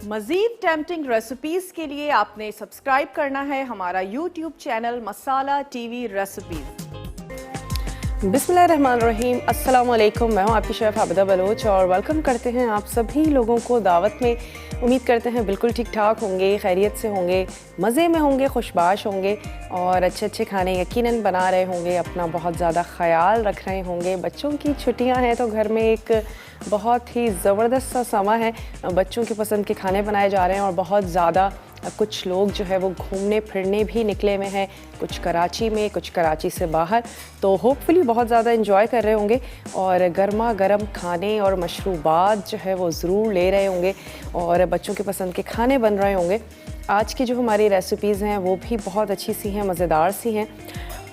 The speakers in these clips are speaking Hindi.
मज़ीद टेम्पटिंग रेसिपीज़ के लिए आपने सब्सक्राइब करना है हमारा यूट्यूब चैनल मसाला टीवी रेसिपीज़। बिस्मिल्लाहिर्रहमानिर्रहीम, अस्सलाम वालेकुम। मैं हूँ आपकी शेफ़ आबिदा बलोच और वेलकम करते हैं आप सभी लोगों को दावत में। उम्मीद करते हैं बिल्कुल ठीक ठाक होंगे, खैरियत से होंगे, मज़े में होंगे, खुशबाश होंगे और अच्छे अच्छे खाने यकीनन बना रहे होंगे, अपना बहुत ज़्यादा ख़याल रख रहे होंगे। बच्चों की छुट्टियाँ हैं तो घर में एक बहुत ही ज़बरदस्त सा समा है, बच्चों की पसंद के खाने बनाए जा रहे हैं और बहुत ज़्यादा कुछ लोग जो है वो घूमने फिरने भी निकले हुए हैं, कुछ कराची में, कुछ कराची से बाहर, तो होपफुली बहुत ज़्यादा एंजॉय कर रहे होंगे और गर्मा गर्म खाने और मशरूबात जो है वो ज़रूर ले रहे होंगे और बच्चों के पसंद के खाने बन रहे होंगे। आज की जो हमारी रेसिपीज़ हैं वो भी बहुत अच्छी सी हैं, मज़ेदार सी हैं।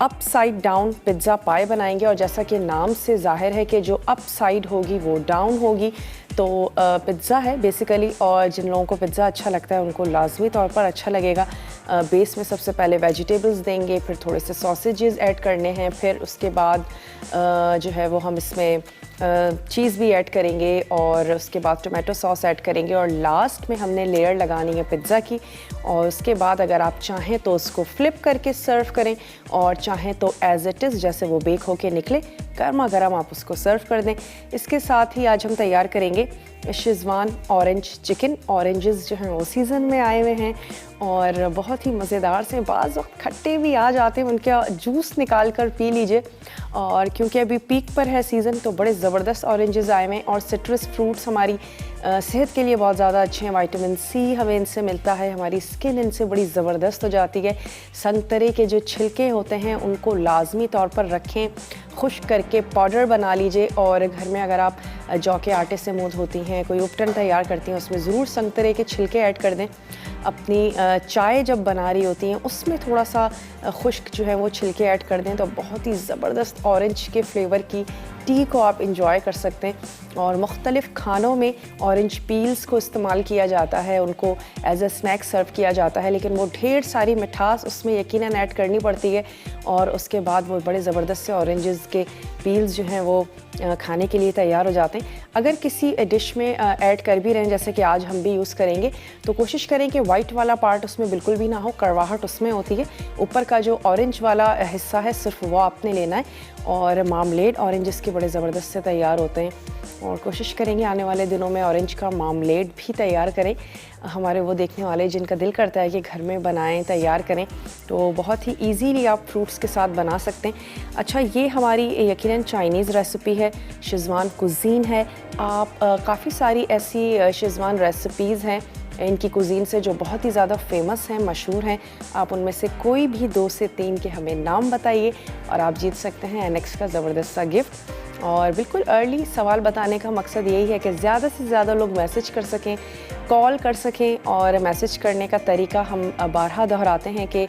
अपसाइड डाउन पिज़्ज़ा पाई बनाएंगे और जैसा कि नाम से ज़ाहिर है कि जो अपसाइड होगी वो डाउन होगी, तो पिज़्ज़ा है बेसिकली। और जिन लोगों को पिज़्ज़ा अच्छा लगता है उनको लाजमी तौर पर अच्छा लगेगा। बेस में सबसे पहले वेजिटेबल्स देंगे, फिर थोड़े से सॉसेजेस ऐड करने हैं, फिर उसके बाद जो है वो हम इसमें चीज़ भी ऐड करेंगे और उसके बाद टोमेटो सॉस ऐड करेंगे और लास्ट में हमने लेयर लगानी है पिज़्ज़ा की। और उसके बाद अगर आप चाहें तो उसको फ्लिप करके सर्व करें और चाहें तो एज़ इट इज़ जैसे वो बेक होके निकले गर्मा गर्म आप उसको सर्व कर दें। इसके साथ ही आज हम तैयार करेंगे शेज़वान ऑरेंज चिकन। ऑरेंजेस जो हैं वो सीज़न में आए हुए हैं और बहुत ही मज़ेदार से, बाज़ वक्त खट्टे भी आ जाते हैं, उनका जूस निकाल कर पी लीजिए। और क्योंकि अभी पीक पर है सीज़न तो बड़े ज़बरदस्त ऑरेंजेस आए हुए हैं और सिट्रस फ्रूट्स हमारी सेहत के लिए बहुत ज़्यादा अच्छे हैं। विटामिन सी हमें इनसे मिलता है, हमारी स्किन इनसे बड़ी ज़बरदस्त हो जाती है। संतरे के जो छिलके होते हैं उनको लाजमी तौर पर रखें, खुश्क करके पाउडर बना लीजिए और घर में अगर आप जौ के आटे से मुँह धोती हैं, कोई उपटन तैयार करती हैं, उसमें ज़रूर संतरे के छिलके ऐड कर दें। अपनी चाय जब बना रही होती हैं उसमें थोड़ा सा खुश्क जो है वो छिलके ऐड कर दें तो बहुत ही ज़बरदस्त ऑरेंज के फ्लेवर की टी को आप इंजॉय कर सकते हैं। और मुख्तलिफ़ खानों में ऑरेंज पील्स को इस्तेमाल किया जाता है, उनको एज अ स्नैक सर्व किया जाता है, लेकिन वो ढेर सारी मिठास उसमें यकीनन ऐड करनी पड़ती है और उसके बाद वो बड़े ज़बरदस्त से ऑरेंजेस के पील्स जो हैं वो खाने के लिए तैयार हो जाते हैं। अगर किसी डिश में ऐड कर भी रहे हैं जैसे कि आज हम भी यूज़ करेंगे तो कोशिश करें कि वाइट वाला पार्ट उसमें बिल्कुल भी ना हो, कड़वाहट उसमें होती है। ऊपर का जो ऑरेंज वाला हिस्सा है सिर्फ वो आपने लेना है। और मामलेड ऑरेंजेस के बड़े ज़बरदस्त से तैयार होते हैं और कोशिश करेंगे आने वाले दिनों में ऑरेंज का मामलेड भी तैयार करें। हमारे वो देखने वाले जिनका दिल करता है कि घर में बनाएं, तैयार करें, तो बहुत ही इजीली आप फ्रूट्स के साथ बना सकते हैं। अच्छा, ये हमारी यकीनन चाइनीज़ रेसिपी है, शेज़वान कुज़ीन है। आप काफ़ी ऐसी ऐसी शेज़वान रेसिपीज़ हैं इनकी कुज़ीन से जो बहुत ही ज़्यादा फेमस हैं, मशहूर हैं। आप उनमें से कोई भी 2 से 3 के हमें नाम बताइए और आप जीत सकते हैं एनेक्स का ज़बरदस्त सा गिफ्ट। और बिल्कुल अर्ली सवाल बताने का मकसद यही है कि ज़्यादा से ज़्यादा लोग मैसेज कर सकें, कॉल कर सकें। और मैसेज करने का तरीका हम बारहा दोहराते हैं कि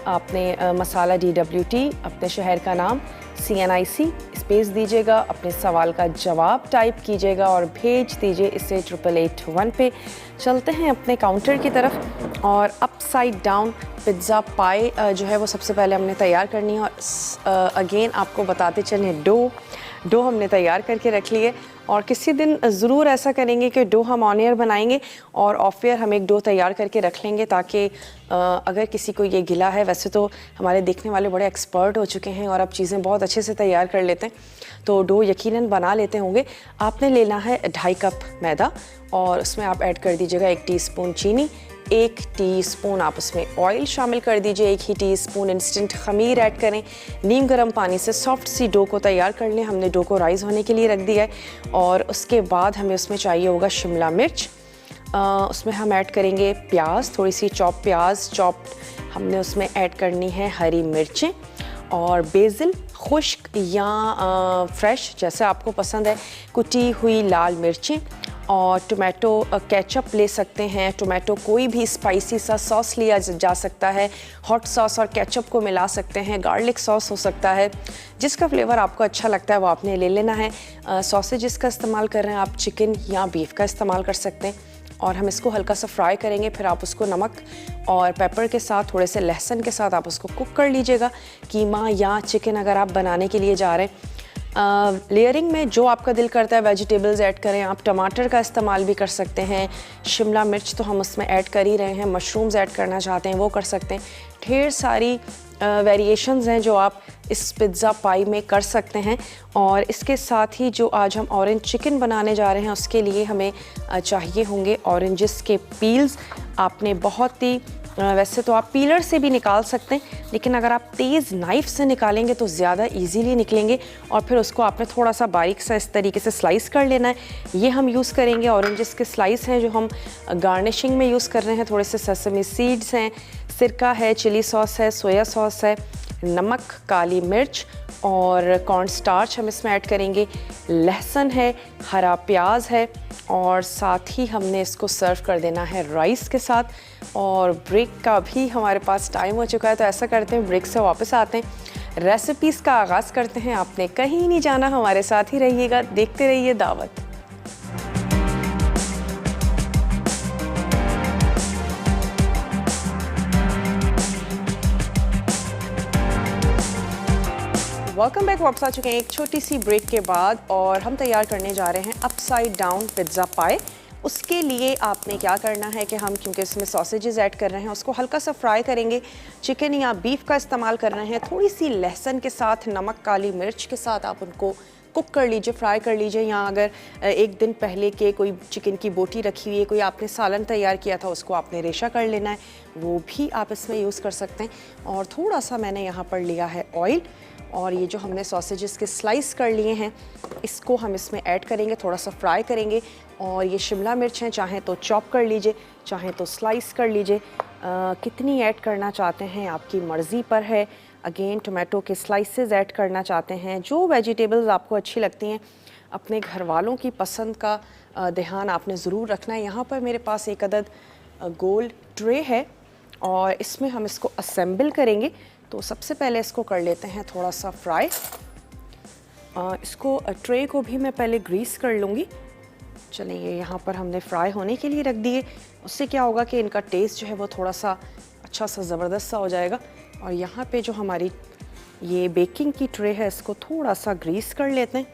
आपने मसाला DWT, अपने शहर का नाम, CNIC स्पेस दीजिएगा, अपने सवाल का जवाब टाइप कीजिएगा और भेज दीजिए इसे 8881 पे। चलते हैं अपने काउंटर की तरफ और अपसाइड डाउन पिज़्ज़ा पाई जो है वो सबसे पहले हमने तैयार करनी है। और अगेन आपको बताते चलें डो हमने तैयार करके रख ली है और किसी दिन ज़रूर ऐसा करेंगे कि डो हम ऑन एयर बनाएंगे और ऑफ एयर हम एक डो तैयार करके रख लेंगे ताकि अगर किसी को ये गिला है, वैसे तो हमारे देखने वाले बड़े एक्सपर्ट हो चुके हैं और अब चीज़ें बहुत अच्छे से तैयार कर लेते हैं, तो डो यकीनन बना लेते होंगे। आपने लेना है 2.5 कप मैदा और उसमें आप ऐड कर दीजिएगा 1 टीस्पून चीनी, 1 टीस्पून आप उसमें ऑयल शामिल कर दीजिए, 1 ही टीस्पून इंस्टेंट खमीर ऐड करें। नीम गर्म पानी से सॉफ्ट सी डो को तैयार कर लें। हमने डो को राइज़ होने के लिए रख दिया है और उसके बाद हमें उसमें चाहिए होगा शिमला मिर्च। उसमें हम ऐड करेंगे प्याज, थोड़ी सी प्याज चॉप्ड हमने उसमें ऐड करनी है, हरी मिर्चें और बेसिल खुश्क या फ्रेश जैसे आपको पसंद है, कुटी हुई लाल मिर्चें और टोमेटो केचप ले सकते हैं। टोमेटो कोई भी स्पाइसी सा सॉस लिया जा सकता है, हॉट सॉस और केचप को मिला सकते हैं, गार्लिक सॉस हो सकता है, जिसका फ्लेवर आपको अच्छा लगता है वो आपने ले लेना है। सॉसेजेस का इस्तेमाल कर रहे हैं आप, चिकन या बीफ का इस्तेमाल कर सकते हैं और हम इसको हल्का सा फ्राई करेंगे। फिर आप उसको नमक और पेपर के साथ, थोड़े से लहसुन के साथ आप उसको कुक कर लीजिएगा। कीमा या चिकन अगर आप बनाने के लिए जा रहे हैं लेयरिंग में जो आपका दिल करता है वेजिटेबल्स ऐड करें आप, टमाटर का इस्तेमाल भी कर सकते हैं, शिमला मिर्च तो हम उसमें ऐड कर ही रहे हैं, मशरूम्स ऐड करना चाहते हैं वो कर सकते हैं। ढेर सारी वेरिएशंस हैं जो आप इस पिज़्ज़ा पाई में कर सकते हैं। और इसके साथ ही जो आज हम ऑरेंज चिकन बनाने जा रहे हैं उसके लिए हमें चाहिए होंगे ऑरेंजेस के पील्स। आपने बहुत ही वैसे तो आप पीलर से भी निकाल सकते हैं, लेकिन अगर आप तेज़ नाइफ़ से निकालेंगे तो ज़्यादा इजीली निकलेंगे और फिर उसको आपने थोड़ा सा बारीक सा इस तरीके से स्लाइस कर लेना है। ये हम यूज़ करेंगे ऑरेंजेस के स्लाइस हैं जो हम गार्निशिंग में यूज़ कर रहे हैं। थोड़े से सेसमी सीड्स हैं, सिरका है, चिली सॉस है, सोया सॉस है, नमक, काली मिर्च और कॉर्न स्टार्च हम इसमें ऐड करेंगे, लहसुन है, हरा प्याज है और साथ ही हमने इसको सर्व कर देना है राइस के साथ। और ब्रेक का भी हमारे पास टाइम हो चुका है, तो ऐसा करते हैं ब्रेक से वापस आते हैं, रेसिपीज़ का आगाज़ करते हैं। आपने कहीं नहीं जाना, हमारे साथ ही रहिएगा, देखते रहिए दावत। Welcome back. वापस आ चुके हैं एक छोटी सी ब्रेक के बाद और हम तैयार करने जा रहे हैं अपसाइड डाउन पिज़्ज़ा पाई। उसके लिए आपने क्या करना है कि हम क्योंकि इसमें सॉसेजेस ऐड कर रहे हैं उसको हल्का सा फ्राई करेंगे। चिकन या बीफ का इस्तेमाल कर रहे हैं, थोड़ी सी लहसुन के साथ, नमक, काली मिर्च के साथ आप उनको कुक कर लीजिए, फ्राई कर लीजिए। या अगर एक दिन पहले के कोई चिकन की बोटी रखी हुई है, कोई आपने सालन तैयार किया था उसको आपने रेशा कर लेना है, वो भी आप इसमें यूज़ कर सकते हैं। और थोड़ा सा मैंने यहाँ पर लिया है ऑयल और ये जो हमने सॉसेजेस के स्लाइस कर लिए हैं इसको हम इसमें ऐड करेंगे, थोड़ा सा फ्राई करेंगे। और ये शिमला मिर्च हैं, चाहें तो चॉप कर लीजिए, चाहें तो स्लाइस कर लीजिए, कितनी ऐड करना चाहते हैं आपकी मर्ज़ी पर है। अगेन टोमेटो के स्लाइसेस ऐड करना चाहते हैं, जो वेजिटेबल्स आपको अच्छी लगती हैं। अपने घर वालों की पसंद का ध्यान आपने ज़रूर रखना है। यहाँ पर मेरे पास एक अदद गोल ट्रे है और इसमें हम इसको असेंबल करेंगे। तो सबसे पहले इसको कर लेते हैं थोड़ा सा फ्राई। इसको ट्रे को भी मैं पहले ग्रीस कर लूँगी। चलें, ये यहाँ पर हमने फ्राई होने के लिए रख दिए। उससे क्या होगा कि इनका टेस्ट जो है वो थोड़ा सा अच्छा सा ज़बरदस्त सा हो जाएगा। और यहाँ पे जो हमारी ये बेकिंग की ट्रे है इसको थोड़ा सा ग्रीस कर लेते हैं,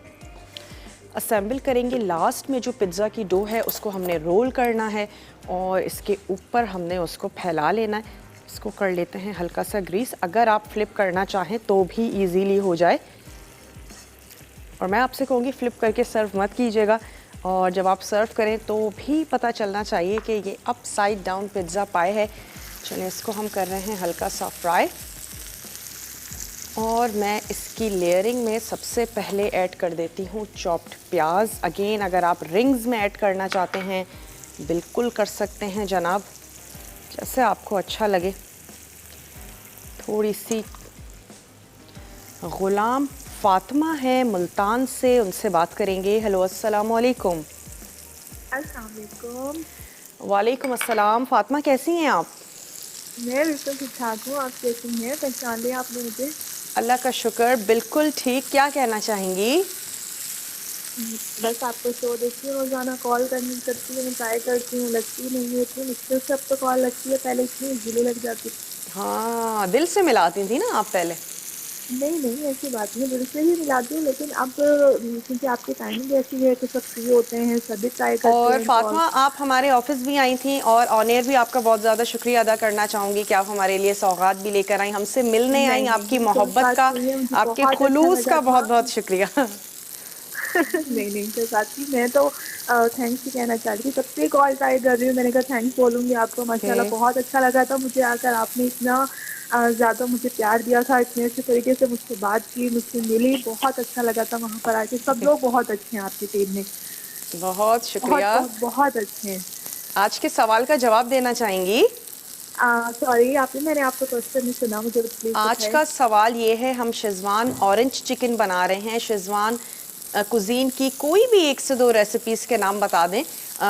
असेंबल करेंगे। लास्ट में जो पिज़्ज़ा की डो है उसको हमने रोल करना है और इसके ऊपर हमने उसको फैला लेना है। इसको कर लेते हैं हल्का सा ग्रीस, अगर आप फ्लिप करना चाहें तो भी इजीली हो जाए। और मैं आपसे कहूँगी फ्लिप करके सर्व मत कीजिएगा, और जब आप सर्व करें तो भी पता चलना चाहिए कि ये अपसाइड डाउन पिज़्ज़ा पाई है। चलिए इसको हम कर रहे हैं हल्का सा फ्राई। और मैं इसकी लेयरिंग में सबसे पहले ऐड कर देती हूँ चॉप्ड प्याज। अगेन अगर आप रिंग्स में ऐड करना चाहते हैं बिल्कुल कर सकते हैं जनाब, जैसे आपको अच्छा लगे। थोड़ी सी गुलाम फातिमा है मुल्तान से, उनसे बात करेंगे। हेलो अस्सलाम वालेकुम। अस्सलाम वालेकुम। वालेकुम अस्सलाम। फातिमा कैसी हैं आप? मैं बिल्कुल ठीक ठाक हूँ, आप कैसी हैं? पहचान लिया आपने मुझे? अल्लाह का शुक्र, बिल्कुल ठीक। क्या कहना चाहेंगी? बस आपको शो देखती हूँ, रोज़ाना कॉल करती हूँ, मैं ट्राई करती हूँ, लगती नहीं है, इतनी मुश्किल से अब तो कॉल लगती है, पहले इतनी इजीली लग जाती। हाँ, दिल से मिलाती थी ना आप पहले। नहीं ऐसी बात नहीं, दिल से ही मिलाती हूँ, लेकिन अब क्योंकि आपकी टाइमिंग ऐसी है तो सब फ्री होते हैं, सभी ट्राई करते और हैं। फातिमा आप हमारे ऑफिस भी आई थी और ऑन एयर भी आपका बहुत ज़्यादा शुक्रिया अदा करना चाहूँगी कि आप हमारे लिए सौगात भी लेकर आई, हमसे मिलने आई। आपकी मोहब्बत का, आपके खुलूस का बहुत बहुत शुक्रिया। नहीं कोई बात नहीं, मैं तो थैंक्स ही कहना चाह रही थी, सबसे कॉल ट्राई कर रही हूँ, मैंने कहा थैंक्स बोलूँगी आपको। माशाल्लाह बहुत अच्छा लगा था मुझे आकर, आपने इतना ज़्यादा मुझे प्यार दिया था, इतने अच्छे तरीके से मुझसे बात की, मुझसे मिली, बहुत अच्छा लगा था वहाँ पर आके। सब लोग बहुत अच्छे हैं आपकी टीम में, बहुत शुक्रिया। बहुत अच्छे हैं। आज के सवाल का जवाब देना चाहेंगी? सॉरी मैंने आपको क्वेश्चन नहीं सुना, मुझे प्लीज। आज का सवाल ये है, हम शेजवान ऑरेंज चिकन बना रहे हैं। शेजवान कुजीन की कोई भी 1 से 2 रेसिपीज़ के नाम बता दें।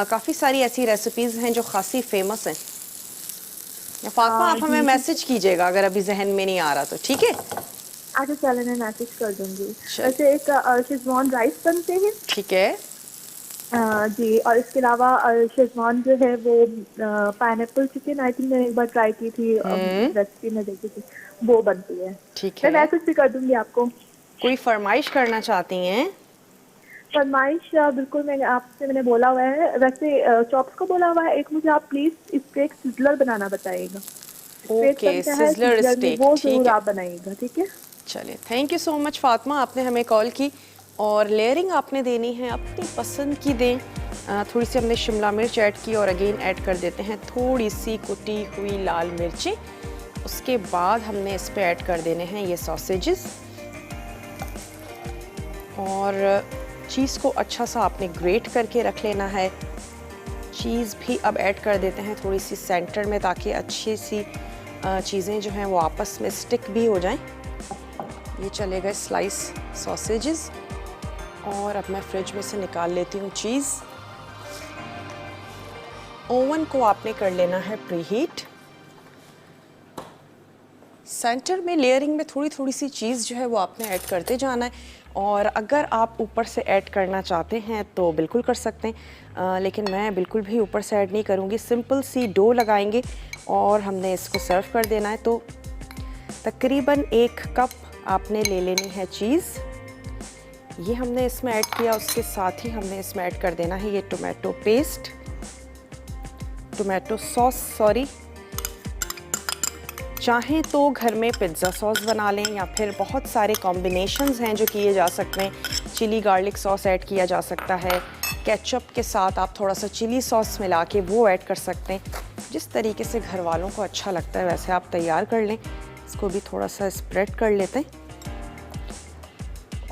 काफ़ी सारी ऐसी रेसिपीज़ हैं जो खासी फेमस हैं। फातिमा आप हमें मैसेज कीजिएगा अगर अभी जहन में नहीं आ रहा तो, ठीक है? अच्छा चलो, मैं मैसेज कर दूंगी। वैसे एक शेजवान राइस बनते हैं, ठीक है जी, और इसके अलावा शेजवान जो है वो पाइनएप्पल चिकन, आई थिंक मैंने एक बार ट्राई की थी, रेसिपी में देखी थी, वो बनती है। ठीक मैं है। मैसेज भी कर दूंगी आपको। कोई फरमाइश करना चाहती हैं? फरमाइश बिल्कुल मैंने बोला हुआ है, वैसे चॉप्स को बोला हुआ है। एक मुझे आप प्लीज स्टेक सिजलर बनाना बताइएगा। ओके, सिजलर स्टेक, वो ठीक जरूर है। आप बनाइएगा, ठीक है। चलिए, thank you so much Fatima, आपने हमें कॉल की। और लेयरिंग आपने देनी है अपनी पसंद की दें। थोड़ी सी हमने शिमला मिर्च ऐड की और अगेन ऐड कर देते हैं थोड़ी सी कुटी हुई लाल मिर्ची। उसके बाद हमने इस पे ऐड कर देने हैं ये सॉसेजेस, और चीज़ को अच्छा सा आपने ग्रेट करके रख लेना है। चीज़ भी अब ऐड कर देते हैं थोड़ी सी सेंटर में, ताकि अच्छी सी चीज़ें जो हैं वो आपस में स्टिक भी हो जाएं। ये चले गए स्लाइस सॉसेजेस, और अब मैं फ्रिज में से निकाल लेती हूँ चीज़। ओवन को आपने कर लेना है प्रीहीट। सेंटर में लेयरिंग में थोड़ी थोड़ी सी चीज़ जो है वो आपने ऐड करते जाना है, और अगर आप ऊपर से ऐड करना चाहते हैं तो बिल्कुल कर सकते हैं, लेकिन मैं बिल्कुल भी ऊपर से ऐड नहीं करूँगी। सिंपल सी डो लगाएंगे और हमने इसको सर्व कर देना है। तो तकरीबन 1 कप आपने ले लेनी है चीज़, ये हमने इसमें ऐड किया। उसके साथ ही हमने इसमें ऐड कर देना है ये tomato paste, tomato sauce sorry. चाहें तो घर में पिज़्ज़ा सॉस बना लें, या फिर बहुत सारे कॉम्बिनेशंस हैं जो किए जा सकते हैं। चिली गार्लिक सॉस ऐड किया जा सकता है, केचप के साथ आप थोड़ा सा चिली सॉस मिला के वो ऐड कर सकते हैं। जिस तरीके से घर वालों को अच्छा लगता है वैसे आप तैयार कर लें। इसको भी थोड़ा सा स्प्रेड कर लेते हैं,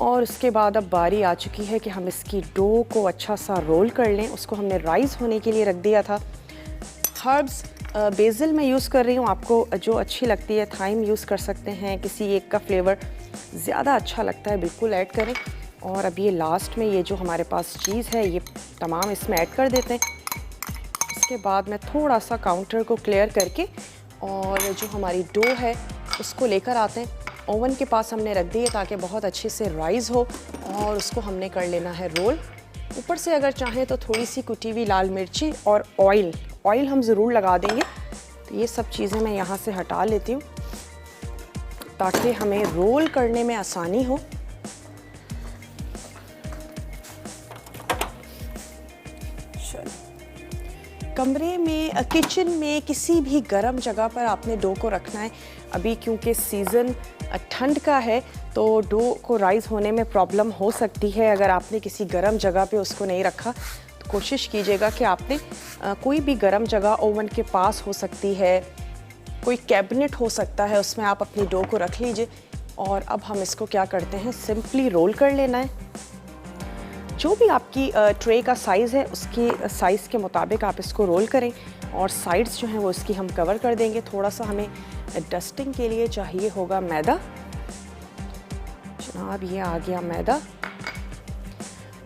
और उसके बाद अब बारी आ चुकी है कि हम इसकी डो को अच्छा सा रोल कर लें। उसको हमने राइस होने के लिए रख दिया था। हर्ब्स बेसिल मैं यूज़ कर रही हूँ, आपको जो अच्छी लगती है थाइम यूज़ कर सकते हैं। किसी एक का फ्लेवर ज़्यादा अच्छा लगता है बिल्कुल ऐड करें। और अब ये लास्ट में ये जो हमारे पास चीज़ है ये तमाम इसमें ऐड कर देते हैं। इसके बाद मैं थोड़ा सा काउंटर को क्लियर करके और जो हमारी डो है उसको लेकर आते हैं। ओवन के पास हमने रख दी है ताकि बहुत अच्छे से राइज़ हो, और उसको हमने कर लेना है रोल। ऊपर से अगर चाहें तो थोड़ी सी कुटी हुई लाल मिर्ची और ऑयल हम ज़रूर लगा देंगे। तो ये सब चीज़ें मैं यहाँ से हटा लेती हूँ ताकि हमें रोल करने में आसानी हो। कमरे में, किचन में, किसी भी गर्म जगह पर आपने डो को रखना है। अभी क्योंकि सीज़न ठंड का है तो डो को राइज़ होने में प्रॉब्लम हो सकती है। अगर आपने किसी गर्म जगह पे उसको नहीं रखा तो कोशिश कीजिएगा कि आपने कोई भी गर्म जगह ओवन के पास हो सकती है, कोई कैबिनेट हो सकता है, उसमें आप अपनी डो को रख लीजिए। और अब हम इसको क्या करते हैं, सिंपली रोल कर लेना है। जो भी आपकी ट्रे का साइज़ है उसकी साइज़ के मुताबिक आप इसको रोल करें, और साइड्स जो हैं वो इसकी हम कवर कर देंगे। थोड़ा सा हमें डस्टिंग के लिए चाहिए होगा मैदा। जनाब ये आ गया मैदा।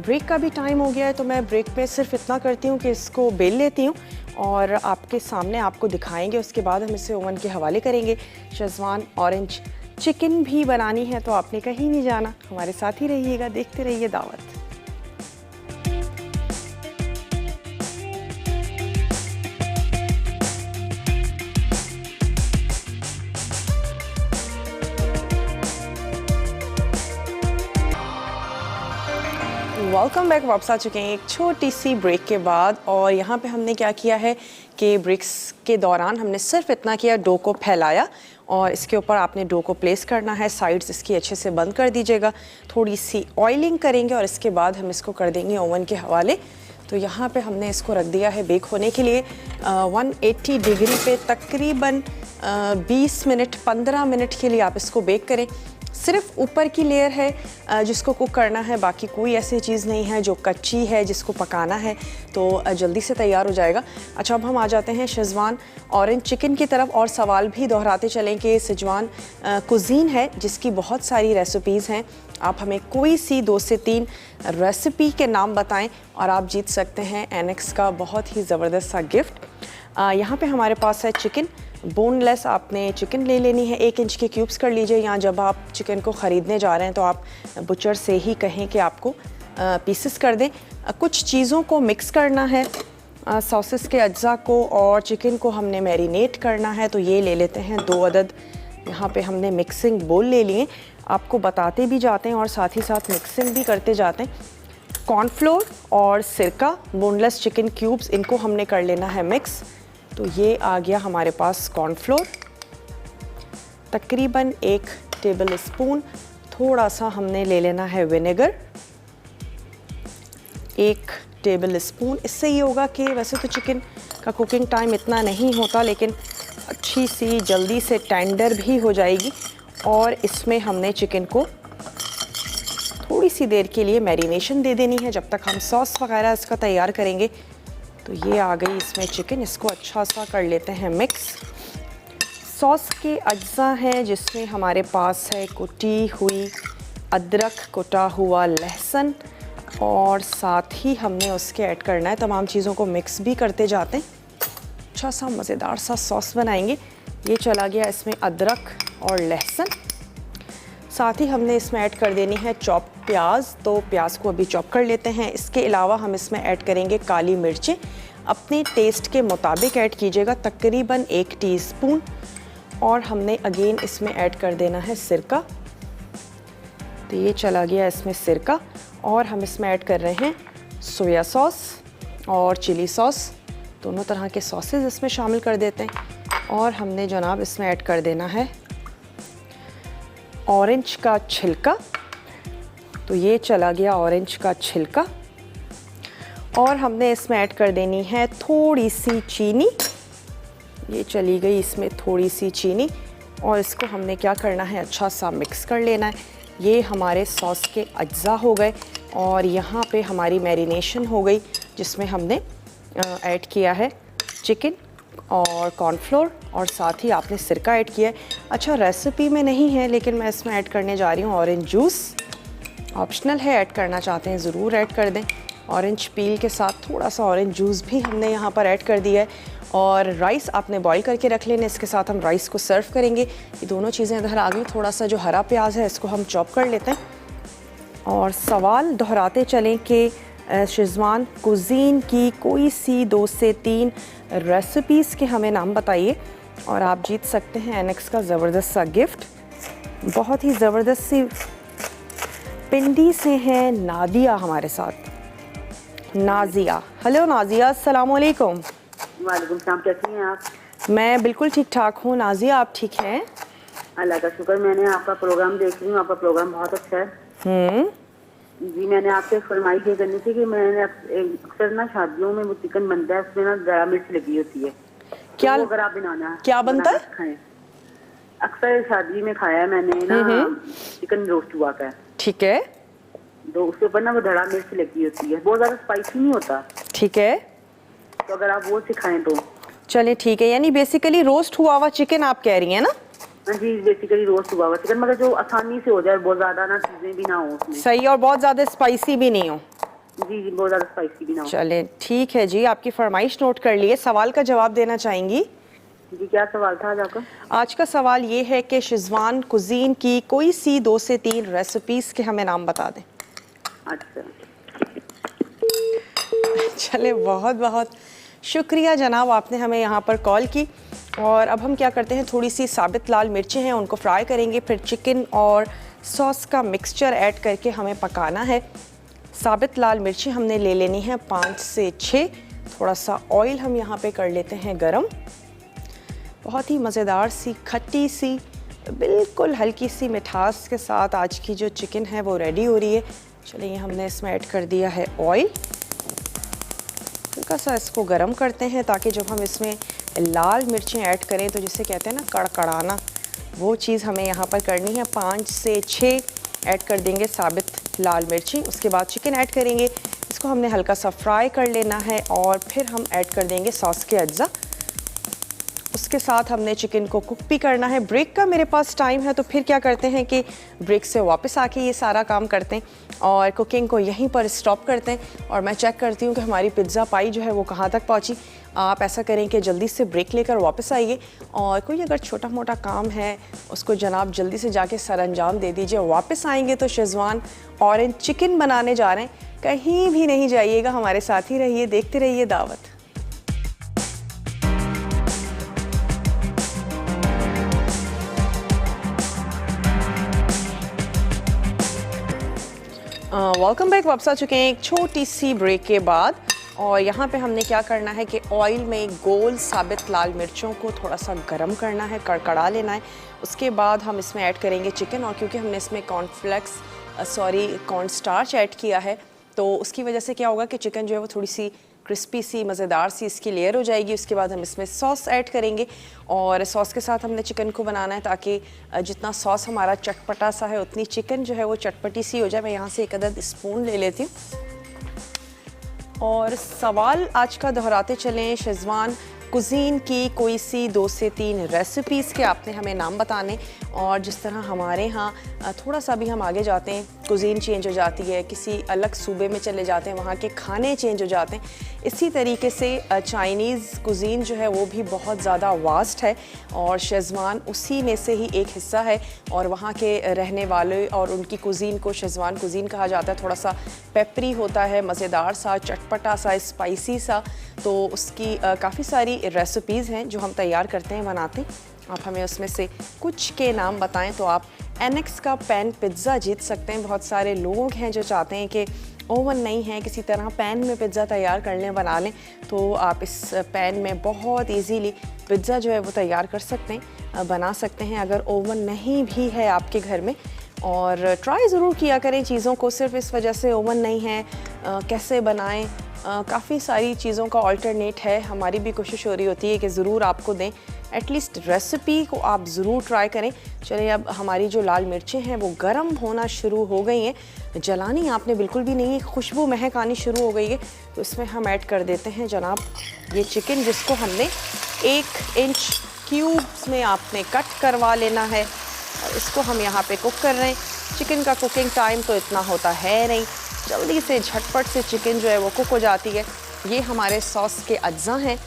ब्रेक का भी टाइम हो गया है तो मैं ब्रेक पे सिर्फ इतना करती हूँ कि इसको बेल लेती हूँ और आपके सामने आपको दिखाएंगे। उसके बाद हम इसे ओवन के हवाले करेंगे। शेज़वान ऑरेंज चिकन भी बनानी है तो आपने कहीं नहीं जाना, हमारे साथ ही रहिएगा, देखते रहिए दावत। Welcome back. वापस आ चुके हैं एक छोटी सी ब्रेक के बाद, और यहाँ पे हमने क्या किया है कि ब्रेक्स के दौरान हमने सिर्फ इतना किया, डो को फैलाया और इसके ऊपर आपने डो को प्लेस करना है। साइड्स इसकी अच्छे से बंद कर दीजिएगा। थोड़ी सी ऑयलिंग करेंगे और इसके बाद हम इसको कर देंगे ओवन के हवाले। तो यहाँ पे हमने इसको रख दिया है बेक होने के लिए 180 डिग्री पे तकरीबन 20 मिनट 15 मिनट के लिए आप इसको बेक करें। सिर्फ ऊपर की लेयर है जिसको कुक करना है, बाकी कोई ऐसी चीज़ नहीं है जो कच्ची है जिसको पकाना है, तो जल्दी से तैयार हो जाएगा। अच्छा, अब हम आ जाते हैं शेज़वान ऑरेंज चिकन की तरफ, और सवाल भी दोहराते चलें कि शेज़वान कुज़ीन है जिसकी बहुत सारी रेसिपीज़ हैं। आप हमें कोई सी 2 से 3 रेसिपी के नाम बताएं और आप जीत सकते हैं एनेक्स का बहुत ही ज़बरदस्त सा गिफ्ट। यहाँ पे हमारे पास है चिकन बोनलेस। आपने चिकन ले लेनी है, 1 इंच के क्यूब्स कर लीजिए, या जब आप चिकन को ख़रीदने जा रहे हैं तो आप बुचर से ही कहें कि आपको पीसेस कर दें। कुछ चीज़ों को मिक्स करना है, सॉसेस के अज्जा को और चिकन को हमने मैरिनेट करना है। तो ये ले लेते हैं 2 अदद यहाँ पे हमने मिक्सिंग बोल ले लिए, आपको बताते भी जाते हैं और साथ ही साथ मिक्सिंग भी करते जाते हैं। कॉर्नफ्लोर और सिरका, बोनलेस चिकन क्यूब्स, इनको हमने कर लेना है मिक्स। तो ये आ गया हमारे पास कॉर्नफ्लोर, तकरीबन 1 टेबल स्पून। थोड़ा सा हमने ले लेना है विनेगर, 1 टेबल स्पून। इससे ये होगा कि वैसे तो चिकन का कुकिंग टाइम इतना नहीं होता, लेकिन अच्छी सी जल्दी से टेंडर भी हो जाएगी। और इसमें हमने चिकन को थोड़ी सी देर के लिए मैरिनेशन दे देनी है जब तक हम सॉस वगैरह इसका तैयार करेंगे। तो ये आ गई इसमें चिकन, इसको अच्छा सा कर लेते हैं मिक्स। सॉस के अज्जा हैं जिसमें हमारे पास है कुटी हुई अदरक, कुटा हुआ लहसुन, और साथ ही हमने उसके ऐड करना है, तमाम चीज़ों को मिक्स भी करते जाते हैं। अच्छा सा मज़ेदार सा सॉस बनाएंगे। ये चला गया इसमें अदरक और लहसुन। साथ ही हमने इसमें ऐड कर देनी है चॉप प्याज, तो प्याज को अभी चॉप कर लेते हैं। इसके अलावा हम इसमें ऐड करेंगे काली मिर्चें, अपने टेस्ट के मुताबिक ऐड कीजिएगा, तकरीबन 1 टीस्पून। और हमने अगेन इसमें ऐड कर देना है सिरका, तो ये चला गया इसमें सिरका। और हम इसमें ऐड कर रहे हैं सोया सॉस और चिली सॉस, दोनों तरह के सॉसेज इसमें शामिल कर देते हैं। और हमने जनाब इसमें ऐड कर देना है ऑरेंज का छिलका, तो ये चला गया ऑरेंज का छिलका। और हमने इसमें ऐड कर देनी है थोड़ी सी चीनी, ये चली गई इसमें थोड़ी सी चीनी। और इसको हमने क्या करना है, अच्छा सा मिक्स कर लेना है। ये हमारे सॉस के अज्जा हो गए और यहाँ पे हमारी मैरिनेशन हो गई, जिसमें हमने ऐड किया है चिकन और कॉर्नफ्लोर, और साथ ही आपने सिरका ऐड किया है। अच्छा, रेसिपी में नहीं है लेकिन मैं इसमें ऐड करने जा रही हूँ ऑरेंज जूस, ऑप्शनल है, ऐड करना चाहते हैं ज़रूर ऐड कर दें। ऑरेंज पील के साथ थोड़ा सा ऑरेंज जूस भी हमने यहाँ पर ऐड कर दिया है। और राइस आपने बॉईल करके रख लेने, इसके साथ हम राइस को सर्व करेंगे। ये दोनों चीज़ें इधर आ गई। थोड़ा सा जो हरा प्याज है इसको हम चॉप कर लेते हैं। और सवाल दोहराते चलें कि शेज़वान कुज़ीन की कोई सी 2 से 3 रेसिपीज़ के हमें नाम बताइए और आप जीत सकते हैं एनेक्स का ज़बरदस्त सा गिफ्ट। बहुत ही ज़बरदस्त सी पिंडी से हैं नादिया हमारे साथ, नाजिया। हेलो नाजिया, अस्सलाम वालेकुम। वालेकुम सलाम, कैसी हैं आप? मैं बिल्कुल ठीक ठाक हूँ नाजिया, आप ठीक हैं? अल्लाह का शुक्र। मैंने आपका प्रोग्राम देख रही हूँ, आपका प्रोग्राम बहुत अच्छा है। जी, मैंने आपसे फरमाइश ये करनी थी कि मैंने अक्सर ना शादियों में वो चिकन बनता है, उसमें ना ज़रा मिर्च लगी होती है। क्या तो अगर आप बनाना क्या बनता है? खाएं। अक्सर शादी में खाया है मैंने ना, चिकन रोस्ट हुआ का है, ठीक है, तो उसके ऊपर ना वो धड़ा मिर्च लगी होती है, बहुत ज़्यादा स्पाइसी नहीं होता। ठीक है, तो अगर आप वो सिखाएं तो। चले ठीक है। यानी बेसिकली रोस्ट हुआ हुआ चिकन आप कह रही हैं ना? हाँ जी, बेसिकली रोस्ट हुआ चिकन, मगर जो आसानी से हो जाए, बहुत ज्यादा ना चीजें भी ना हो उसमें। सही, और बहुत ज़्यादा स्पाइसी भी नहीं हो। जी जी, बहुत ज्यादा स्पाइसी भी ना हो। चले ठीक है जी, आपकी फरमाइश नोट कर लिए। सवाल का जवाब देना चाहेंगी? जी, क्या सवाल था आज आपका? आज का सवाल ये है कि शेज़वान कुज़ीन की कोई सी 2 से 3 रेसिपीज़ के हमें नाम बता दें। अच्छा, चले, बहुत बहुत शुक्रिया जनाब, आपने हमें यहाँ पर कॉल की। और अब हम क्या करते हैं, थोड़ी सी साबित लाल मिर्चें हैं उनको फ्राई करेंगे, फिर चिकन और सॉस का मिक्सचर ऐड करके हमें पकाना है। साबित लाल मिर्चें हमने ले लेनी है 5 से 6। थोड़ा सा ऑयल हम यहाँ पे कर लेते हैं गरम। बहुत ही मज़ेदार सी खट्टी सी बिल्कुल हल्की सी मिठास के साथ आज की जो चिकन है वो रेडी हो रही है। चलिए, हमने इसमें ऐड कर दिया है ऑयल, हल्का सा इसको गरम करते हैं ताकि जब हम इसमें लाल मिर्चें ऐड करें तो जिसे कहते हैं ना कड़कड़ाना, वो चीज़ हमें यहाँ पर करनी है। 5 से 6 ऐड कर देंगे साबित लाल मिर्ची। उसके बाद चिकन ऐड करेंगे, इसको हमने हल्का सा फ्राई कर लेना है और फिर हम ऐड कर देंगे सॉस के अज्जा। उसके साथ हमने चिकन को कुक भी करना है। ब्रेक का मेरे पास टाइम है तो फिर क्या करते हैं कि ब्रेक से वापस आके ये सारा काम करते हैं और कुकिंग को यहीं पर स्टॉप करते हैं और मैं चेक करती हूँ कि हमारी पिज़्ज़ा पाई जो है वो कहाँ तक पहुँची। आप ऐसा करें कि जल्दी से ब्रेक लेकर वापस आइए और कोई अगर छोटा मोटा काम है उसको जनाब जल्दी से जाके सर अंजाम दे दीजिए। वापस आएंगे तो शेज़वान ऑरेंज चिकन बनाने जा रहे हैं। कहीं भी नहीं जाइएगा, हमारे साथ ही रहिए, देखते रहिए दावत। Welcome back. वापस आ चुके हैं एक छोटी सी ब्रेक के बाद, और यहाँ पे हमने क्या करना है कि ऑयल में गोल साबित लाल मिर्चों को थोड़ा सा गर्म करना है, कड़कड़ा लेना है। उसके बाद हम इसमें ऐड करेंगे चिकन, और क्योंकि हमने इसमें कॉर्न स्टार्च ऐड किया है तो उसकी वजह से क्या होगा कि चिकन जो है वो थोड़ी सी क्रिस्पी सी मज़ेदार सी इसकी लेयर हो जाएगी। उसके बाद हम इसमें सॉस ऐड करेंगे, और सॉस के साथ हमने चिकन को बनाना है ताकि जितना सॉस हमारा चटपटा सा है उतनी चिकन जो है वो चटपटी सी हो जाए। मैं यहाँ से एक अदद स्पून ले लेती हूँ। और सवाल आज का दोहराते चलें, शेज़वान कुज़ीन की कोई सी 2 से 3 रेसिपीज़ के आपने हमें नाम बताने। और जिस तरह हमारे यहाँ थोड़ा सा भी हम आगे जाते हैं, कुज़ीन चेंज हो जाती है, किसी अलग सूबे में चले जाते हैं, वहाँ के खाने चेंज हो जाते हैं। इसी तरीके से चाइनीज़ कुज़ीन जो है वो भी बहुत ज़्यादा वास्ट है, और शेज़वान उसी में से ही एक हिस्सा है। और वहाँ के रहने वाले और उनकी कुज़ीन को शेज़वान कुज़ीन कहा जाता है। थोड़ा सा पेपरी होता है, मज़ेदार सा, चटपटा सा, स्पाइसी सा। तो उसकी काफ़ी सारी रेसिपीज़ हैं जो हम तैयार करते हैं, बनाते हैं। आप हमें उसमें से कुछ के नाम बताएं तो आप एनेक्स का पैन पिज़्ज़ा जीत सकते हैं। बहुत सारे लोग हैं जो चाहते हैं कि ओवन नहीं है, किसी तरह पैन में पिज़्ज़ा तैयार कर लें, बना लें, तो आप इस पैन में बहुत इजीली पिज़्ज़ा जो है वो तैयार कर सकते हैं, बना सकते हैं अगर ओवन नहीं भी है आपके घर में। और ट्राई ज़रूर किया करें चीज़ों को, सिर्फ इस वजह से ओवन नहीं है कैसे बनाएं। काफ़ी सारी चीज़ों का अल्टरनेट है। हमारी भी कोशिश हो रही होती है कि ज़रूर आपको दें, एटलीस्ट रेसिपी को आप ज़रूर ट्राई करें। चलिए, अब हमारी जो लाल मिर्चें हैं वो गर्म होना शुरू हो गई हैं, जलानी आपने बिल्कुल भी नहीं है, खुशबू महक आनी शुरू हो गई है। तो इसमें हम ऐड कर देते हैं जनाब ये चिकन, जिसको हमने 1 इंच क्यूब्स में आपने कट करवा लेना है, और इसको हम यहाँ पे कुक कर रहे हैं। चिकन का कुकिंग टाइम तो इतना होता है नहीं, जल्दी से झटपट से चिकन जो है वो कुक हो जाती है। ये हमारे सॉस के अज्जा हैं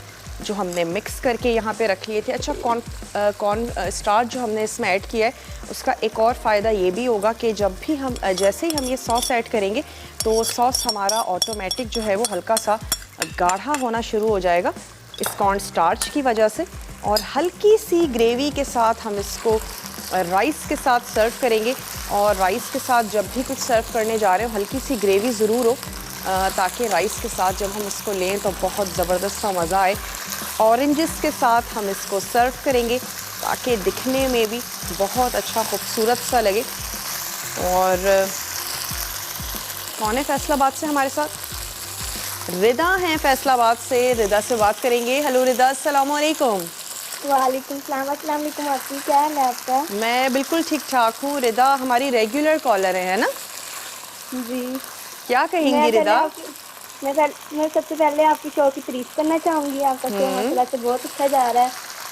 जो हमने मिक्स करके यहाँ पे रख लिए थे। अच्छा, कॉर्न स्टार्च जो हमने इसमें ऐड किया है, उसका एक और फ़ायदा ये भी होगा कि जब भी हम जैसे ही हम ये सॉस ऐड करेंगे तो सॉस हमारा ऑटोमेटिक जो है वो हल्का सा गाढ़ा होना शुरू हो जाएगा इस कॉर्न स्टार्च की वजह से। और हल्की सी ग्रेवी के साथ हम इसको राइस के साथ सर्व करेंगे। और राइस के साथ जब भी कुछ सर्व करने जा रहे हो हल्की सी ग्रेवी ज़रूर हो, ताकि राइस के साथ जब हम इसको लें तो बहुत ज़बरदस्त सा मज़ा आए। ऑरेंजेस के साथ हम इसको सर्व करेंगे ताकि दिखने में भी बहुत अच्छा खूबसूरत सा लगे। और कौन है फैसलाबाद से हमारे साथ? रिदा हैं फैसलाबाद से। रिदा से बात करेंगे। हेलो रिदा, अस्सलाम वालेकुम। वालेकुम सलाम। अस्सलाम वालेकुम आपकी, क्या हाल है आपका? मैं बिल्कुल ठीक ठाक हूँ। रिदा हमारी रेगुलर कॉलर है ना? जी। क्या कहेंगी रिदा? मैं सबसे पहले आपकी शो की तारीफ करना चाहूँगी। आपका शो माशाल्लाह से बहुत अच्छा जा रहा है,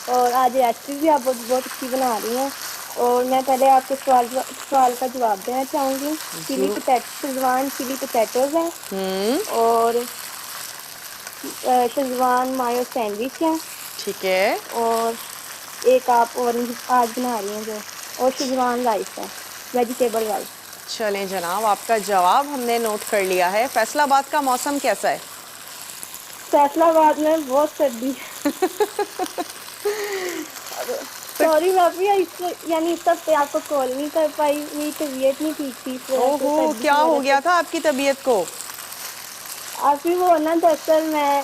और आज रेसिपी भी आप बहुत अच्छी बना रही हैं। और मैं पहले आपके सवाल का जवाब देना चाहूँगी। शेज़वान चिली पोटैटोज़ हैं, और शेज़वान मायो सैंडविच हैं, ठीक है। और एक आप ऑरेंज आज बना रही हैं जो, और शेज़वान राइस है, वेजिटेबल राइस। चलें जनाब, आपका जवाब हमने नोट कर लिया है। फैसलाबाद का मौसम कैसा है? फैसलाबाद में बहुत सर्दी। सॉरी भाभी, यानी इस हफ्ते आपको कॉल नहीं कर पाई, मेरी तबीयत नहीं ठीक थी। ओहो, क्या हो गया था आपकी तबीयत को? अभी वो ना दरअसल मैं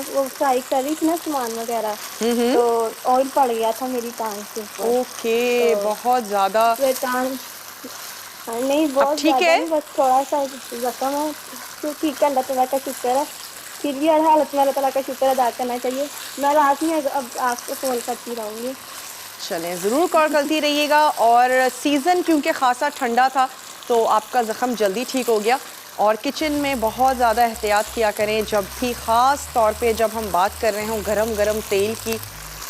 वो फ्राई कर रही थी ना सामान वगैरह, तो ऑयल पड़ गया था मेरी टांग से। ओके, तो बहुत ज़्यादा टांग नहीं, बहुत ठीक है, बस थोड़ा सा जख्म है। तो ठीक है, अल्लाह ताला का शुक्र है। फिर भी हर हालत में अल्लाह ताला का शुक्र अदा करना चाहिए। मैं रात में अब आपको कॉल करती रहूँगी। चलें, ज़रूर कॉल करती रहिएगा। और सीज़न क्योंकि ख़ासा ठंडा था तो आपका ज़ख्म जल्दी ठीक हो गया। और किचन में बहुत ज़्यादा एहतियात किया करें, जब भी ख़ास तौर पे जब हम बात कर रहे हों गरम गरम तेल की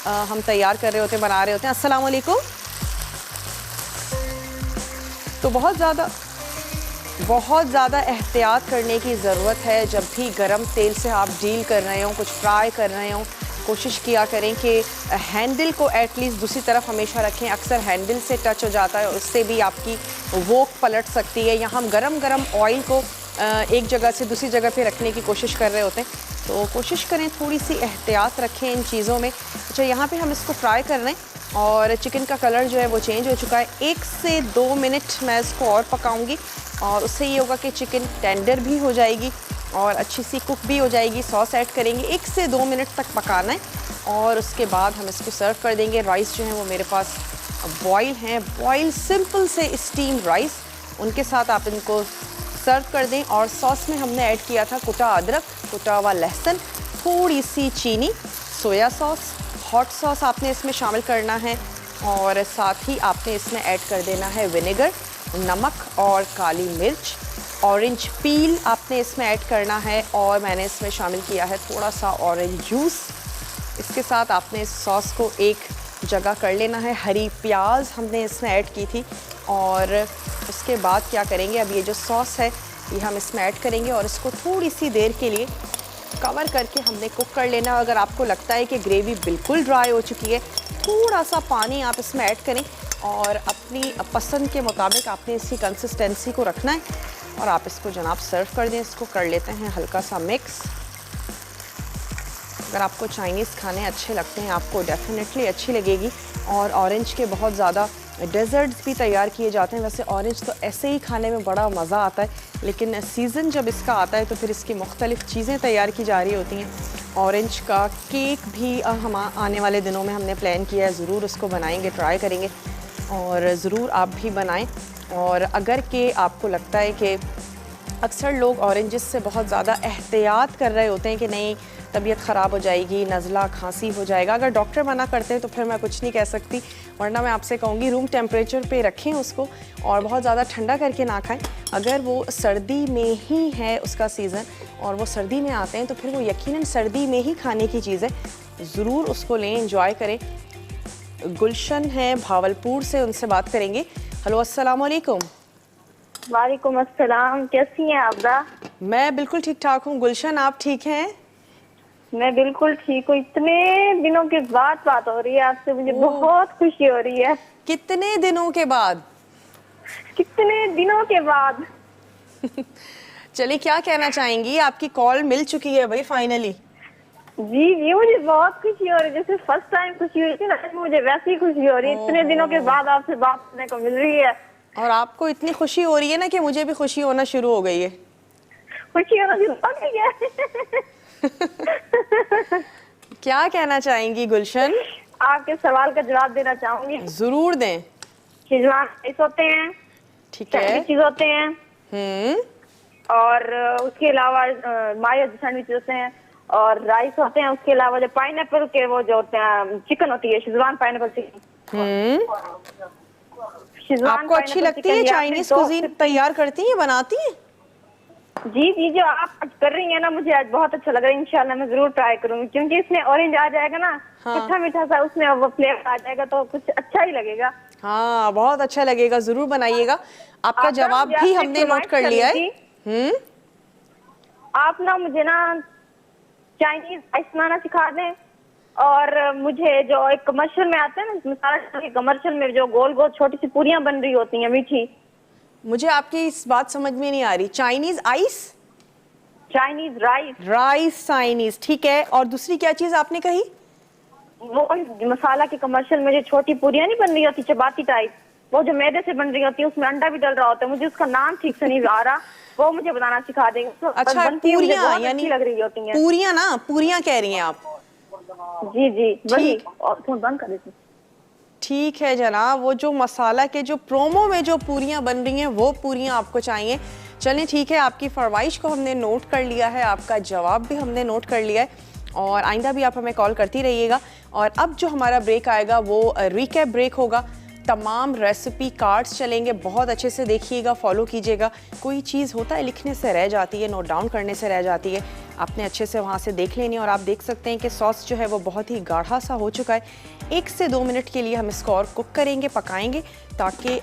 हम तैयार कर रहे होते हैं, बना रहे होते हैं। अस्सलाम वालेकुम। तो बहुत ज़्यादा एहतियात करने की ज़रूरत है जब भी गरम तेल से आप डील कर रहे हों, कुछ फ्राई कर रहे हों। कोशिश किया करें कि हैंडल को एटलीस्ट दूसरी तरफ हमेशा रखें। अक्सर हैंडल से टच हो जाता है, उससे भी आपकी वोक पलट सकती है। या हम गरम ऑयल को एक जगह से दूसरी जगह पे रखने की कोशिश कर रहे होते हैं, तो कोशिश करें थोड़ी सी एहतियात रखें इन चीज़ों में। अच्छा, यहाँ पे हम इसको फ्राई कर रहे हैं और चिकन का कलर जो है वो चेंज हो चुका है। 1 से 2 मिनट मैं इसको और पकाऊंगी और उससे ये होगा कि चिकन टेंडर भी हो जाएगी और अच्छी सी कुक भी हो जाएगी। सॉस ऐड करेंगे, 1 से 2 मिनट तक पकाना है और उसके बाद हम इसको सर्व कर देंगे। राइस जो है वो मेरे पास बॉयल हैं, बॉयल सिंपल से स्टीम राइस, उनके साथ आप इनको सर्व कर दें। और सॉस में हमने ऐड किया था कुटा अदरक, कुटा हुआ लहसुन, थोड़ी सी चीनी, सोया सॉस, हॉट सॉस आपने इसमें शामिल करना है और साथ ही आपने इसमें ऐड कर देना है विनेगर, नमक और काली मिर्च। ऑरेंज पील आपने इसमें ऐड करना है और मैंने इसमें शामिल किया है थोड़ा सा ऑरेंज जूस। इसके साथ आपने इस सॉस को एक जगह कर लेना है। हरी प्याज हमने इसमें ऐड की थी और उसके बाद क्या करेंगे, अब ये जो सॉस है ये हम इसमें ऐड करेंगे और इसको थोड़ी सी देर के लिए कवर करके हमने कुक कर लेना। अगर आपको लगता है कि ग्रेवी बिल्कुल ड्राई हो चुकी है, थोड़ा सा पानी आप इसमें ऐड करें और अपनी पसंद के मुताबिक आपने इसकी कंसिस्टेंसी को रखना है और आप इसको जनाब सर्व कर दें। इसको कर लेते हैं हल्का सा मिक्स। अगर आपको चाइनीज़ खाने अच्छे लगते हैं, आपको डेफिनेटली अच्छी लगेगी। और ऑरेंज के बहुत ज़्यादा डेजर्ट्स भी तैयार किए जाते हैं। वैसे ऑरेंज तो ऐसे ही खाने में बड़ा मज़ा आता है, लेकिन सीज़न जब इसका आता है तो फिर इसकी मुख्तलिफ़ चीज़ें तैयार की जा रही होती हैं। ऑरेंज का केक भी हम आने वाले दिनों में हमने प्लान किया है, ज़रूर उसको बनाएंगे, ट्राई करेंगे और ज़रूर आप भी बनाएं। और अगर के आपको लगता है कि अक्सर लोग ऑरेंजेस से बहुत ज़्यादा एहतियात कर रहे होते हैं कि नहीं तबीयत ख़राब हो जाएगी, नज़ला खांसी हो जाएगा, अगर डॉक्टर मना करते हैं तो फिर मैं कुछ नहीं कह सकती, वरना मैं आपसे कहूँगी रूम टेम्परेचर पे रखें उसको और बहुत ज़्यादा ठंडा करके ना खाएं। अगर वो सर्दी में ही है उसका सीज़न और वो सर्दी में आते हैं तो फिर वो यकीनन सर्दी में ही खाने की चीज़ है, ज़रूर उसको लें, एंजॉय करें। गुलशन है भावलपुर से, उनसे बात करेंगे। हेलो, अस्सलाम वालेकुम। वालेकुम अस्सलाम, कैसी हैं आबदा? मैं बिल्कुल ठीक ठाक हूँ। गुलशन, आप ठीक हैं? मैं बिल्कुल ठीक हूँ। इतने दिनों के बाद बात हो रही है आपसे, मुझे बहुत खुशी हो रही है। कितने दिनों के बाद? कितने दिनों के बाद। चलिए, क्या कहना चाहेंगी? आपकी कॉल मिल चुकी है भाई फाइनली। जी जी, मुझे बहुत खुशी हो रही है, जैसे फर्स्ट टाइम खुशी हुई थी ना, मुझे वैसी खुशी हो रही है। इतने दिनों के बाद आपसे बात करने को मिल रही है और आपको इतनी खुशी हो रही है ना कि मुझे भी खुशी होना शुरू हो गई है। खुशी होना शुरू हो गई है। क्या कहना चाहेंगी गुलशन? आपके सवाल का जवाब देना चाहूंगी। जरूर दें। शेजवान राइस होते हैं, ठीक है, सैंडविचेस होते हैं और उसके अलावा मायो सैंडविच होते हैं और राइस होते हैं। उसके अलावा जो पाइनएप्पल के वो जो होते हैं चिकन होती है, शेजवान पाइनएप्पल चिकन। आपको अच्छी लगती है चाइनीज कुजीन? तैयार करती हैं, बनाती हैं? जी जी, जो आप कर रही हैं ना, मुझे आज बहुत अच्छा लग रहा है। इंशाल्लाह मैं जरूर ट्राई करूंगी, क्योंकि इसमें ऑरेंज आ जाएगा ना, मीठा मीठा सा उसमें वो फ्लेवर आ जाएगा तो कुछ अच्छा ही लगेगा। हाँ, बहुत अच्छा लगेगा, जरूर बनाइएगा। आपका जवाब भी हमने नोट कर लिया है। आप ना मुझे ना चाइनीज राइस बनाना सिखा दें और मुझे जो एक कमर्शियल में आते हैं ना, मसाला के कमर्शियल में जो गोल गोल छोटी सी पूरियां बन रही होती हैं मीठी। मुझे आपकी इस बात समझ में नहीं आ रही। Chinese ice? Chinese rice. Rice Chinese, ठीक है। और दूसरी क्या चीज आपने कही? वो मसाला के कमर्शियल में जो छोटी पूरियां नहीं बन रही होती चपाती टाइप, वो जो मैदे से बन रही होती है, उसमें अंडा भी डल रहा होता है। मुझे उसका नाम ठीक से नहीं आ रहा, वो मुझे बनाना सिखा देंगे। तो अच्छा, पूरियां यानी लग रही होती हैं। पूरियां ना, पूरियां कह रही हैं आप? जी जी, वही। और फोन बंद कर देती। ठीक है जनाब, वो जो मसाला के जो प्रोमो में जो पूरियां बन रही हैं वो पूरियां आपको चाहिए। चलें ठीक है, आपकी फरमाइश को हमने नोट कर लिया है, आपका जवाब भी हमने नोट कर लिया है और आइंदा भी आप हमें कॉल करती रहिएगा। और अब जो हमारा ब्रेक आएगा वो रिकैप ब्रेक होगा। तमाम रेसिपी कार्ड्स चलेंगे, बहुत अच्छे से देखिएगा, फॉलो कीजिएगा। कोई चीज़ होता है लिखने से रह जाती है, नोट डाउन करने से रह जाती है, आपने अच्छे से वहाँ से देख लेनी है। और आप देख सकते हैं कि सॉस जो है वो बहुत ही गाढ़ा सा हो चुका है। 1 से 2 मिनट के लिए हम इसको और कुक करेंगे, पकाएंगे, ताकि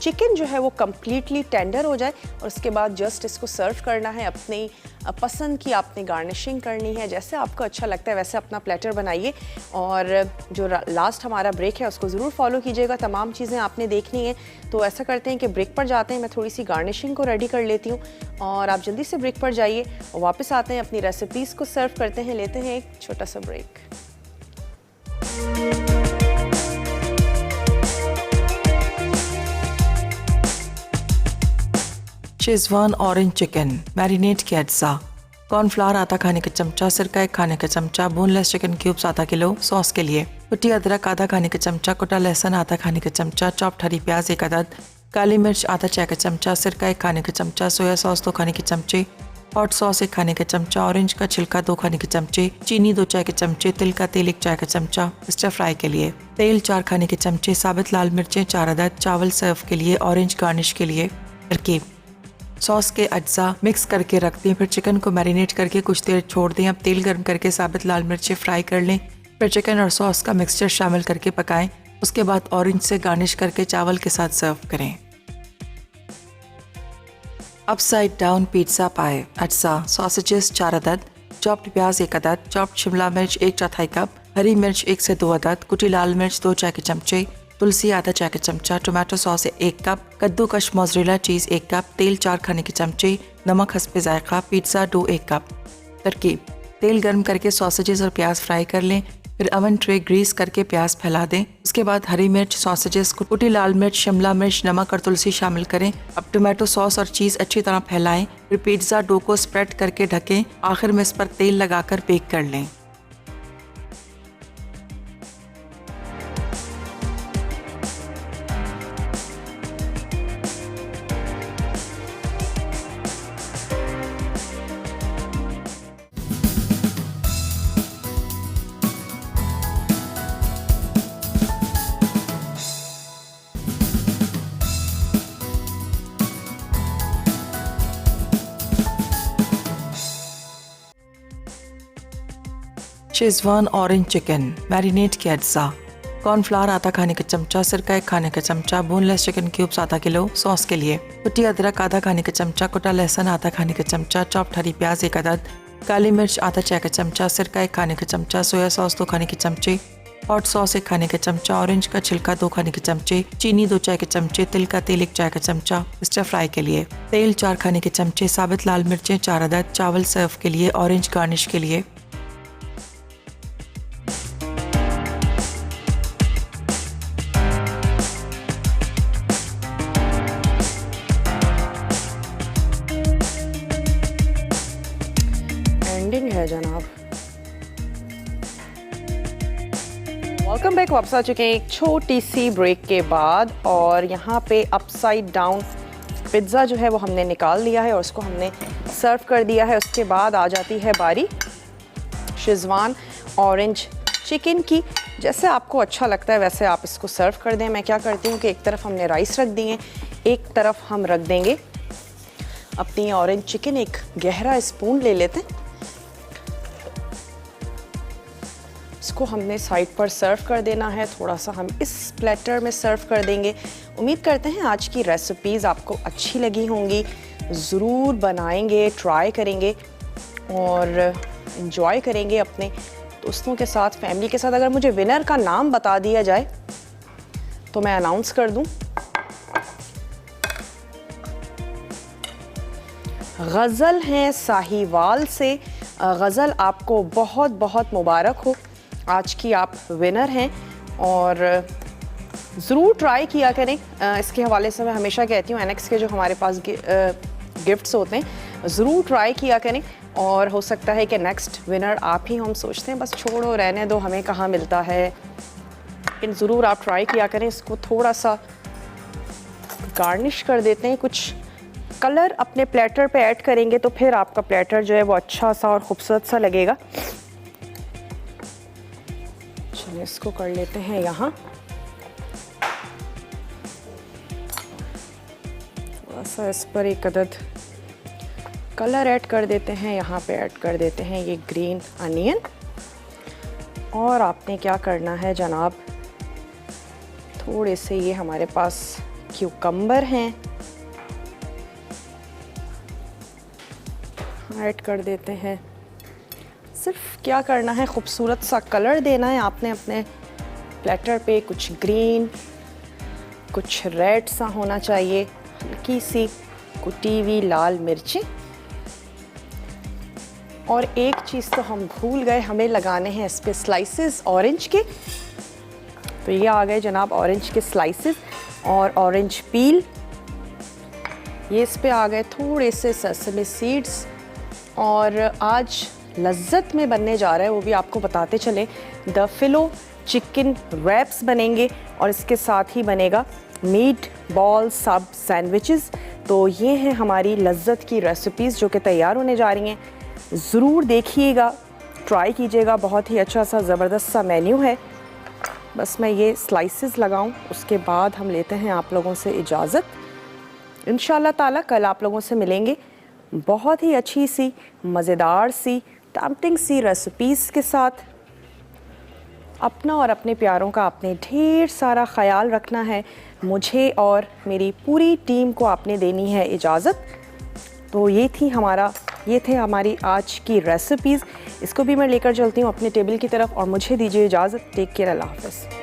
चिकन जो है वो कम्प्लीटली टेंडर हो जाए। और उसके बाद जस्ट इसको सर्व करना है। अपनी पसंद की आपने गार्निशिंग करनी है, जैसे आपको अच्छा लगता है वैसे अपना प्लेटर बनाइए। और जो लास्ट हमारा ब्रेक है उसको ज़रूर फॉलो कीजिएगा, तमाम चीज़ें आपने देखनी है। तो ऐसा करते हैं कि ब्रेक पर जाते हैं, मैं थोड़ी सी गार्निशिंग को रेडी कर लेती हूँ और आप जल्दी से ब्रेक पर जाइए और वापस आते हैं, अपनी रेसिपीज़ को सर्व करते हैं, लेते हैं एक छोटा सा break. Schezwan orange chicken marinate के अज्जा, कॉर्नफ्लावर आधा खाने का चमचा, सिरका 1 खाने का चमचा, बोनलेस चिकन क्यूब्स आधा किलो। सॉस के लिए कुटी अदरक आधा खाने का चमचा, कुटा लहसुन आधा खाने का चमचा, चॉप्ड हरी प्याज 1 अदद, काली मिर्च आधा चाय का चमचा, सिरका 1 खाने का चमचा, सोया सॉस 2 खाने के चमचे, हॉट सॉस 1 खाने का चमचा, ऑरेंज का छिलका 2 खाने के चमचे, चीनी 2 चाय के चमचे, तिल का तेल 1 चाय का चमचा। स्टर फ्राई के लिए तेल 4 खाने के चमचे, साबित लाल मिर्चें 4 अदद, चावल सर्व के लिए, ऑरेंज गार्निश के लिए। तरकीब सॉस के अज्जा मिक्स करके रख दें, फिर चिकन को मैरिनेट करके कुछ देर छोड़ दें। अब तेल गर्म करके साबित लाल मिर्चें फ्राई कर लें, फिर चिकन और सॉस का मिक्सचर शामिल करके पकाएं। उसके बाद ऑरेंज से गार्निश करके चावल के साथ सर्व करें। अपसाइड डाउन पिज़्ज़ा पाए अज्जा, सॉसेजेस 4 अदद, चॉप्ड प्याज 1 अदद, चॉप्ड शिमला मिर्च 1/4 कप, हरी मिर्च 1 से 2 अदद, कुटी लाल मिर्च 2 चाय के चमचे, तुलसी आधा चाय का चमचा, टोमेटो सॉस 1 कप, कद्दूकश मोज़रेला चीज़ 1 कप, तेल 4 खाने के चमचे, नमक हस्बे जायका, पिज़्ज़ा डो 1 कप। तरकीब तेल गर्म करके सॉसेजेस और प्याज फ्राई कर लें, फिर अवन ट्रे ग्रीस करके प्याज फैला दें। उसके बाद हरी मिर्च, सॉसेजेस, कुटी लाल मिर्च, शिमला मिर्च, नमक और तुलसी शामिल करें। अब टोमेटो सॉस और चीज़ अच्छी तरह फैलाएं, फिर पिज़्ज़ा डो को स्प्रेड करके ढकें। आखिर में इस पर तेल लगाकर बेक कर लें। शेजवान ऑरेंज चिकन मैरिनेट के अज्जा, कॉर्नफ्लावर आधा खाने का चमचा, सिरका 1 खाने का चमचा, बोनलेस चिकन क्यूब्स आधा किलो। सॉस के लिए कुटी अदरक आधा खाने का चमचा, कुटा लहसुन आधा खाने का चमचा, चॉप्ड हरी प्याज 1 अदद, काली मिर्च आधा चाय का चमचा, सिरका 1 खाने का चमचा, सोया सॉस 2 खाने के चमचे, हॉट सॉस 1 खाने का चमचा, ऑरेंज का छिलका 2 खाने के चमचे, चीनी 2 चाय के चमचे, तिल का तेल 1 चाय का चमचा। स्टर फ्राई के लिए तेल 4 खाने के चमचे, साबित लाल मिर्चें 4 अदद, चावल सर्व के लिए, ऑरेंज गार्निश के लिए। एंडिंग है जनाब। वेलकम बैक, वापस आ चुके हैं एक छोटी सी ब्रेक के बाद, और यहाँ पे अपसाइड डाउन पिज़्ज़ा जो है वो हमने निकाल लिया है और उसको हमने सर्व कर दिया है। उसके बाद आ जाती है बारी शेजवान ऑरेंज चिकन की। जैसे आपको अच्छा लगता है वैसे आप इसको सर्व कर दें। मैं क्या करती हूँ कि एक तरफ हमने राइस रख दिए, एक तरफ हम रख देंगे अपनी ऑरेंज चिकन। एक गहरा स्पून ले लेते हैं, इसको हमने साइड पर सर्व कर देना है। थोड़ा सा हम इस प्लेटर में सर्व कर देंगे। उम्मीद करते हैं आज की रेसिपीज़ आपको अच्छी लगी होंगी। ज़रूर बनाएंगे, ट्राई करेंगे और इन्जॉय करेंगे अपने दोस्तों के साथ, फैमिली के साथ। अगर मुझे विनर का नाम बता दिया जाए तो मैं अनाउंस कर दूं। गज़ल हैं साहिवाल से। गज़ल आपको बहुत बहुत मुबारक हो, आज की आप विनर हैं और ज़रूर ट्राई किया करें। इसके हवाले से मैं हमेशा कहती हूँ एनेक्स के जो हमारे पास गिफ्ट्स होते हैं ज़रूर ट्राई किया करें, और हो सकता है कि नेक्स्ट विनर आप ही। हम सोचते हैं बस छोड़ो रहने दो, हमें कहाँ मिलता है, लेकिन ज़रूर आप ट्राई किया करें। इसको थोड़ा सा गार्निश कर देते हैं, कुछ कलर अपने प्लेटर पे ऐड करेंगे तो फिर आपका प्लेटर जो है वो अच्छा सा और खूबसूरत सा लगेगा। चलिए इसको कर लेते हैं यहाँ, थोड़ा सा इस पर एक अदद कलर ऐड कर देते हैं। यहाँ पे ऐड कर देते हैं ये ग्रीन अनियन। और आपने क्या करना है जनाब, थोड़े से ये हमारे पास क्यूकम्बर हैं, ऐड कर देते हैं। सिर्फ क्या करना है, खूबसूरत सा कलर देना है आपने अपने प्लेटर पे। कुछ ग्रीन, कुछ रेड सा होना चाहिए, हल्की सी कुटी हुई लाल मिर्चें। और एक चीज़ तो हम भूल गए, हमें लगाने हैं इस पे स्लाइसेस ऑरेंज के। तो ये आ गए जनाब ऑरेंज के स्लाइसेस और ऑरेंज पील। ये इस पे आ गए थोड़े से सेसमी सीड्स और आज लज्जत में बनने जा रहा है, वो भी आपको बताते चले। द फिलो चिकन रैप्स बनेंगे और इसके साथ ही बनेगा मीट बॉल सब सैंडविचेस। तो ये हैं हमारी लज्जत की रेसिपीज़ जो कि तैयार होने जा रही हैं। ज़रूर देखिएगा, ट्राई कीजिएगा, बहुत ही अच्छा सा ज़बरदस्त सा मेन्यू है। बस मैं ये स्लाइसेस लगाऊं, उसके बाद हम लेते हैं आप लोगों से इजाज़त। इंशाल्लाह ताला कल आप लोगों से मिलेंगे बहुत ही अच्छी सी मज़ेदार सी टेम्पटिंग सी रेसिपीज़ के साथ। अपना और अपने प्यारों का आपने ढेर सारा ख्याल रखना है। मुझे और मेरी पूरी टीम को आपने देनी है इजाज़त। तो ये थे हमारी आज की रेसिपीज़। इसको भी मैं लेकर चलती हूँ अपने टेबल की तरफ और मुझे दीजिए इजाज़त। टेक केयर, अल्लाह हाफ़िज़।